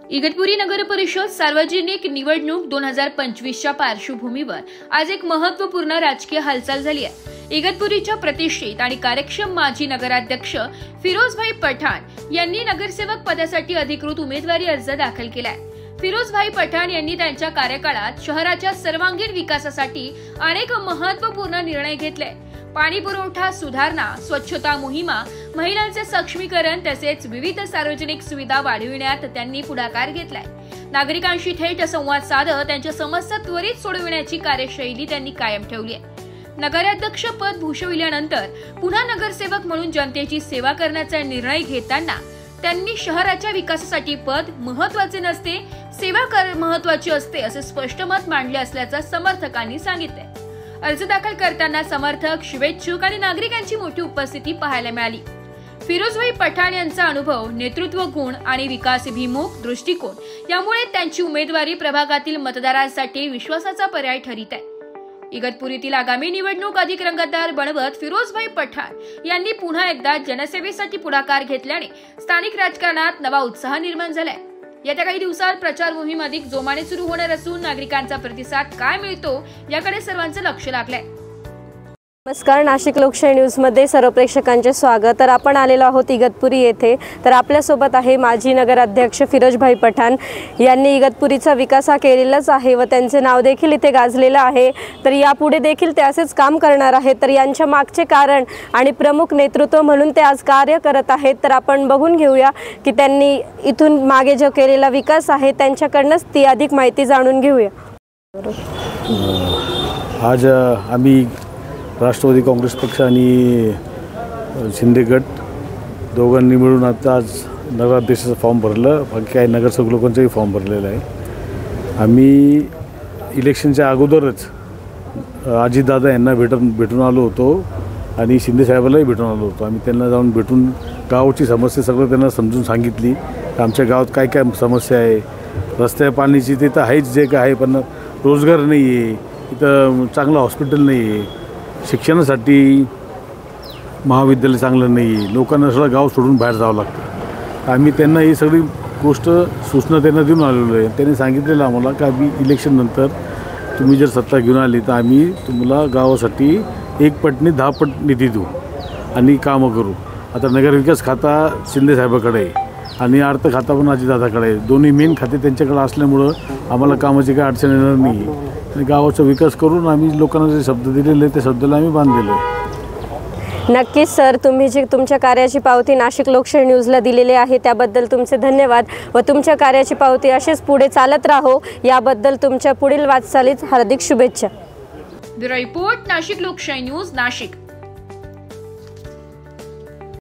इगतपुरी नगर परिषद सार्वजनिक निवडणूक 2025च्या पार्श्वभूमीवर आज एक महत्त्वपूर्ण राजकीय हालचाल झाली आहे। इगतपुरीच्या प्रतिष्ठित आणि कार्यक्षम माजी नगराध्यक्ष फिरोजभाई पठाण यांनी नगरसेवक पदासाठी अधिकृत उमेदवारी अर्ज दाखल केलाय। फिरोजभाई पठाण यांनी त्यांच्या कार्यकाळात शहराच्या सर्वांगीण विकासासाठी अनेक महत्त्वपूर्ण निर्णय घेतले। पाणी पुरवठा सुधारणा, स्वच्छता मोहिमा, महिलांचे सक्षमीकरण तसेच विविध सार्वजनिक सुविधा वाढविण्यात त्यांनी पुढाकार घेतलाय। नागरिकांशी थेट संवाद साधत त्यांच्या समस्या त्वरित सोडविण्याची कार्यशैली त्यांनी कायम ठेवली आहे। नगराध्यक्ष पद भूषविल्यानंतर पुन्हा नगरसेवक म्हणून जनतेची सेवा करण्याचा निर्णय घेताना त्यांनी शहराच्या विकासासाठी पद महत्त्वाचे नसते, सेवा महत्त्वाची असते असे स्पष्ट मत मांडले असल्याचं समर्थकांनी सांगितले। अर्ज दाखल करताना समर्थक, शुभेच्छुक आणि नागरिकांची मोठी उपस्थिती पाहायला मिळाली। फिरोजभाई पठाण यांचा अनुभव, नेतृत्व गुण आणि विकासभिमुख दृष्टिकोन यामुळे त्यांची उमेदवारी प्रभागातील मतदारांसाठी विश्वासाचा पर्याय ठरत आहे। इगतपुरीतील आगामी निवडणूक अधिक रंगतदार बनवत फिरोजभाई पठाण यांनी पुन्हा एकदा जनसेवेसाठी पुढाकार घेतल्याने स्थानिक राजकारणात नवा उत्साह निर्माण झालाय। येत्या काही दिवसात प्रचार मोहीम अधिक जोमाने सुरू होणार असून नागरिकांचा प्रतिसाद काय मिळतो याकडे सर्वांचं लक्ष लागलंय। नमस्कार, नाशिक लोकशाही न्यूज मध्ये सर्व प्रेक्षकांचे स्वागत। तर आपण आलेलो आहोत इगतपुरी येथे। तर आपल्या सोबत आहे माजी नगराध्यक्ष फिरोजभाई पठाण यांनी इगतपुरीचा विकास केलेलाच आहे व त्यांचे नाव देखील इथे गाजलेलं आहे। तर यापुढे देखील ते असेच काम करणार आहेत। तर यांच्या मागचे कारण आणि प्रमुख नेतृत्व म्हणून ते आज कार्य करत आहेत। तर आपण बघून घेऊया की त्यांनी इथून मागे जो केलेला विकास आहे त्यांच्याकडूनच ती अधिक माहिती जाणून घेऊया। आज आम्ही राष्ट्रवादी काँग्रेस पक्ष आणि शिंदे गट दोघांनी मिळून आता आज नगराध्यक्षाचा फॉर्म भरलं, बाकी काही नगरसेवक लोकांचाही फॉर्म भरलेला आहे। आम्ही इलेक्शनच्या अगोदरच अजितदादा यांना भेटून आलो होतो आणि शिंदे साहेबालाही भेटून आलो होतो। आम्ही त्यांना जाऊन भेटून गावाची समस्या सगळं त्यांना समजून सांगितली। आमच्या गावात काय काय समस्या आहे, रस्त्या पाण्याची ते तर आहेच जे काय आहे, पण रोजगार नाही आहे, इथं चांगलं हॉस्पिटल नाही आहे, शिक्षणासाठी महाविद्यालय चांगलं नाही आहे, लोकांना सगळं गाव सोडून बाहेर जावं लागतं। आम्ही त्यांना ही सगळी गोष्ट सूचना त्यांना देऊन आलेलो आहे। त्यांनी सांगितलेलं आम्हाला की आम्ही इलेक्शननंतर तुम्ही जर सत्ता घेऊन आली तर आम्ही तुम्हाला गावासाठी 1 पटीने 10 पट निधी देऊ आणि कामं करू। आता नगरविकास खाता शिंदे साहेबाकडे आहे आणि अर्थ खाता पण अजितदादाकडे आहे। दोन्ही मेन खाते त्यांच्याकडे असल्यामुळं आम्हाला कामाची काही अडचण येणार नाही आणि गावाचा विकास करून आम्ही लोकांना जे शब्द दिलेले आहेत त्या शब्दाला आम्ही बांधलेलो आहे। नक्कीच सर, तुम्ही जी तुमच्या कार्याची पावती नाशिक लोकशाही न्यूजला दिलेली आहे त्याबद्दल तुमचे धन्यवाद व तुमच्या कार्याची पावती अशीच पुढे चालत राहो याबद्दल तुमच्या पुढील वाटचालीत हार्दिक शुभेच्छा। ब्युरो रिपोर्ट, नाशिक लोकशाही न्यूज, नाशिक।